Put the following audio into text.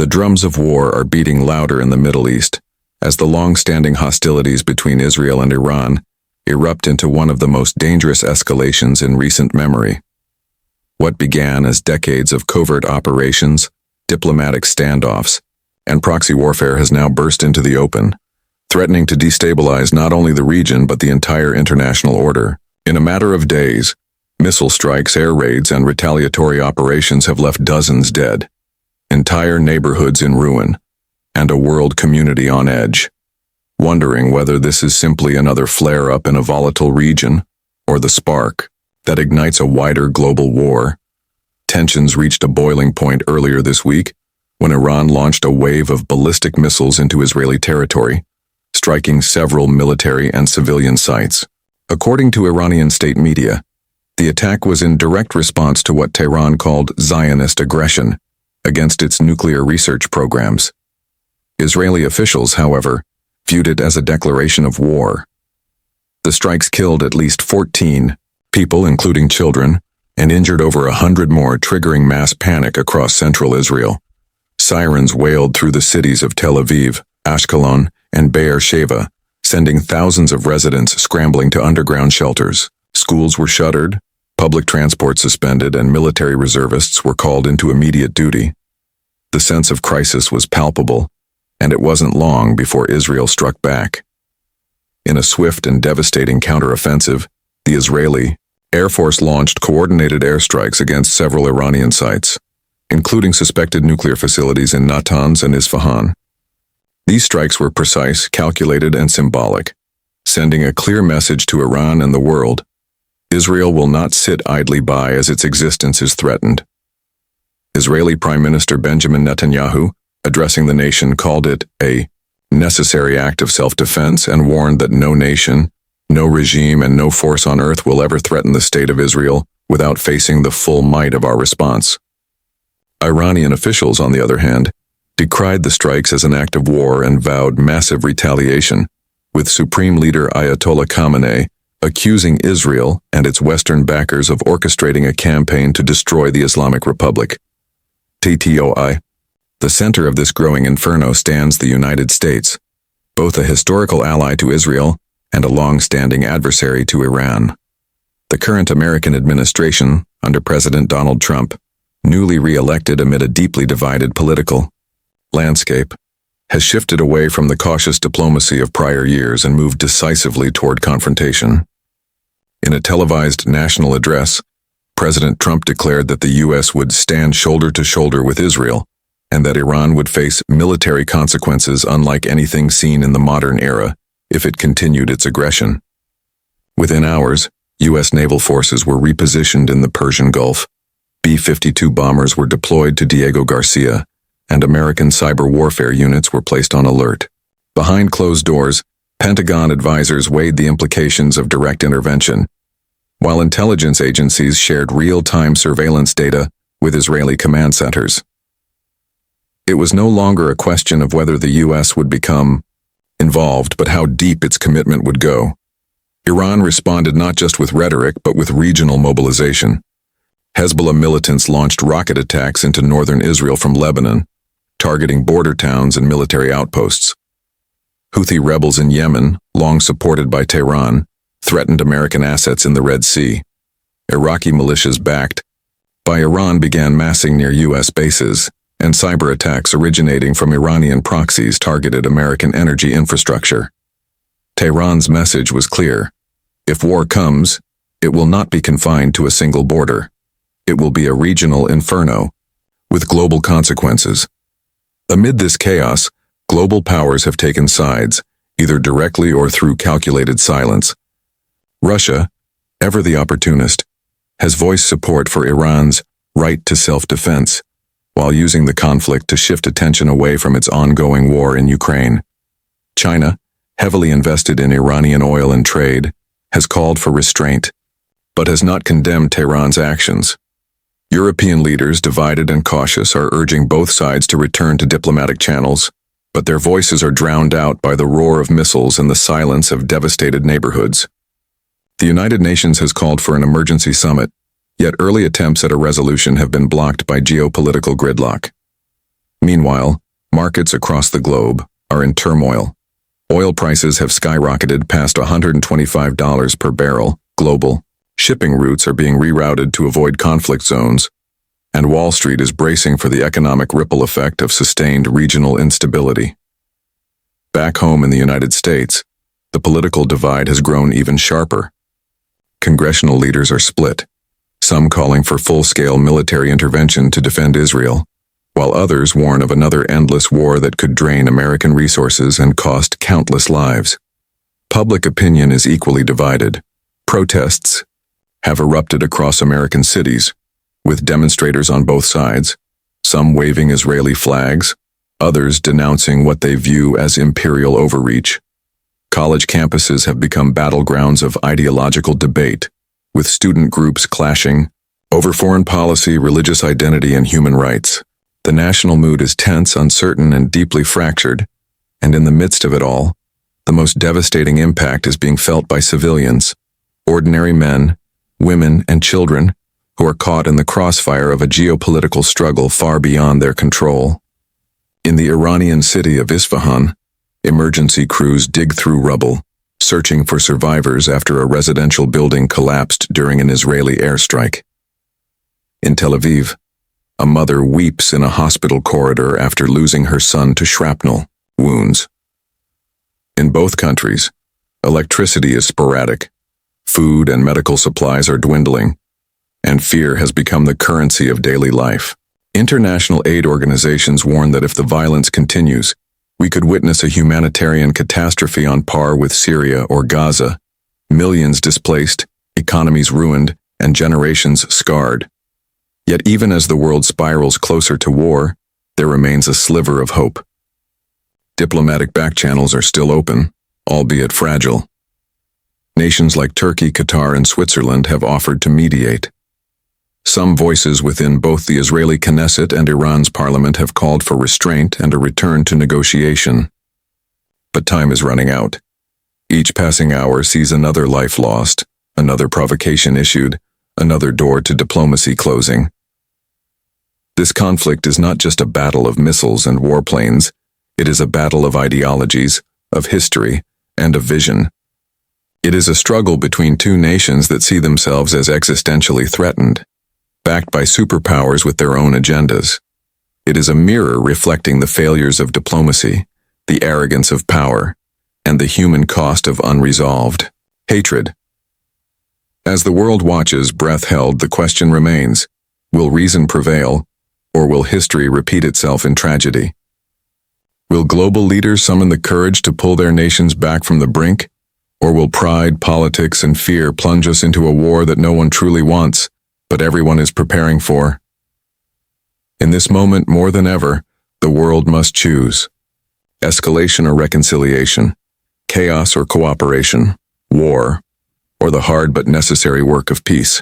drums of war are beating louder in the Middle East as the long-standing hostilities between Israel and Iran erupt into one of the most dangerous escalations in recent memory. What began as decades of covert operations, diplomatic standoffs, and proxy warfare has now burst into the open, threatening to destabilize not only the region but the entire international order. In a matter of days, missile strikes, air raids, and retaliatory operations have left dozens dead, entire neighborhoods in ruin, and a world community on edge, wondering whether this is simply another flare-up in a volatile region or the spark that ignites a wider global war. Tensions reached a boiling point earlier this week when Iran launched a wave of ballistic missiles into Israeli territory, striking several military and civilian sites. According to Iranian state media, the attack was in direct response to what Tehran called Zionist aggression against its nuclear research programs. Israeli officials, however, viewed it as a declaration of war. The strikes killed at least 14 people, including children, and injured over 100 more, triggering mass panic across central Israel. Sirens wailed through the cities of Tel Aviv, Ashkelon, and Be'er Sheva, sending thousands of residents scrambling to underground shelters. Schools were shuttered, public transport suspended, and military reservists were called into immediate duty. The sense of crisis was palpable, and it wasn't long before Israel struck back. In a swift and devastating counteroffensive, the Israeli Air Force launched coordinated airstrikes against several Iranian sites, including suspected nuclear facilities in Natanz and Isfahan. These strikes were precise, calculated, and symbolic, sending a clear message to Iran and the world. Israel will not sit idly by as its existence is threatened. Israeli Prime Minister Benjamin Netanyahu, addressing the nation, called it a necessary act of self-defense and warned that no nation, no regime, and no force on earth will ever threaten the state of Israel without facing the full might of our response. Iranian officials, on the other hand, decried the strikes as an act of war and vowed massive retaliation, with Supreme Leader Ayatollah Khamenei accusing Israel and its Western backers of orchestrating a campaign to destroy the Islamic Republic. TTOI. The center of this growing inferno stands the United States, both a historical ally to Israel and a long-standing adversary to Iran. The current American administration, under President Donald Trump, newly re-elected amid a deeply divided political landscape, has shifted away from the cautious diplomacy of prior years and moved decisively toward confrontation. In a televised national address, President Trump declared that the U.S. would stand shoulder to shoulder with Israel and that Iran would face military consequences unlike anything seen in the modern era if it continued its aggression. Within hours, U.S. naval forces were repositioned in the Persian Gulf. B-52 bombers were deployed to Diego Garcia, and American cyber warfare units were placed on alert. Behind closed doors, Pentagon advisors weighed the implications of direct intervention, while intelligence agencies shared real-time surveillance data with Israeli command centers. It was no longer a question of whether the U.S. would become involved, but how deep its commitment would go. Iran responded not just with rhetoric, but with regional mobilization. Hezbollah militants launched rocket attacks into northern Israel from Lebanon, targeting border towns and military outposts. Houthi rebels in Yemen, long supported by Tehran, threatened American assets in the Red Sea. Iraqi militias backed by Iran began massing near U.S. bases, and cyber attacks originating from Iranian proxies targeted American energy infrastructure. Tehran's message was clear. If war comes, it will not be confined to a single border. It will be a regional inferno, with global consequences. Amid this chaos, global powers have taken sides, either directly or through calculated silence. Russia, ever the opportunist, has voiced support for Iran's right to self-defense, while using the conflict to shift attention away from its ongoing war in Ukraine. China, heavily invested in Iranian oil and trade, has called for restraint, but has not condemned Tehran's actions. European leaders, divided and cautious, are urging both sides to return to diplomatic channels, but their voices are drowned out by the roar of missiles and the silence of devastated neighborhoods. The United Nations has called for an emergency summit, yet early attempts at a resolution have been blocked by geopolitical gridlock. Meanwhile, markets across the globe are in turmoil. Oil prices have skyrocketed past $125 per barrel global. Shipping routes are being rerouted to avoid conflict zones, and Wall Street is bracing for the economic ripple effect of sustained regional instability. Back home in the United States, the political divide has grown even sharper. Congressional leaders are split, some calling for full-scale military intervention to defend Israel, while others warn of another endless war that could drain American resources and cost countless lives. Public opinion is equally divided. Protests have erupted across American cities, with demonstrators on both sides, some waving Israeli flags, others denouncing what they view as imperial overreach. College campuses have become battlegrounds of ideological debate, with student groups clashing over foreign policy, religious identity, and human rights. The national mood is tense, uncertain, and deeply fractured, and in the midst of it all, the most devastating impact is being felt by civilians, ordinary men, women, and children who are caught in the crossfire of a geopolitical struggle far beyond their control. In the Iranian city of Isfahan, emergency crews dig through rubble, searching for survivors after a residential building collapsed during an Israeli airstrike. In Tel Aviv, a mother weeps in a hospital corridor after losing her son to shrapnel wounds. In both countries, electricity is sporadic, food and medical supplies are dwindling, and fear has become the currency of daily life. International aid organizations warn that if the violence continues, we could witness a humanitarian catastrophe on par with Syria or Gaza, millions displaced, economies ruined, and generations scarred. Yet even as the world spirals closer to war, there remains a sliver of hope. Diplomatic backchannels are still open, albeit fragile. Nations like Turkey, Qatar, and Switzerland have offered to mediate. Some voices within both the Israeli Knesset and Iran's parliament have called for restraint and a return to negotiation. But time is running out. Each passing hour sees another life lost, another provocation issued, another door to diplomacy closing. This conflict is not just a battle of missiles and warplanes, it is a battle of ideologies, of history, and of vision. It is a struggle between two nations that see themselves as existentially threatened, backed by superpowers with their own agendas. It is a mirror reflecting the failures of diplomacy, the arrogance of power, and the human cost of unresolved hatred. As the world watches, breath held, the question remains, will reason prevail, or will history repeat itself in tragedy? Will global leaders summon the courage to pull their nations back from the brink, or will pride, politics, and fear plunge us into a war that no one truly wants, but everyone is preparing for? In this moment, more than ever, the world must choose. Escalation or reconciliation, chaos or cooperation, war, or the hard but necessary work of peace.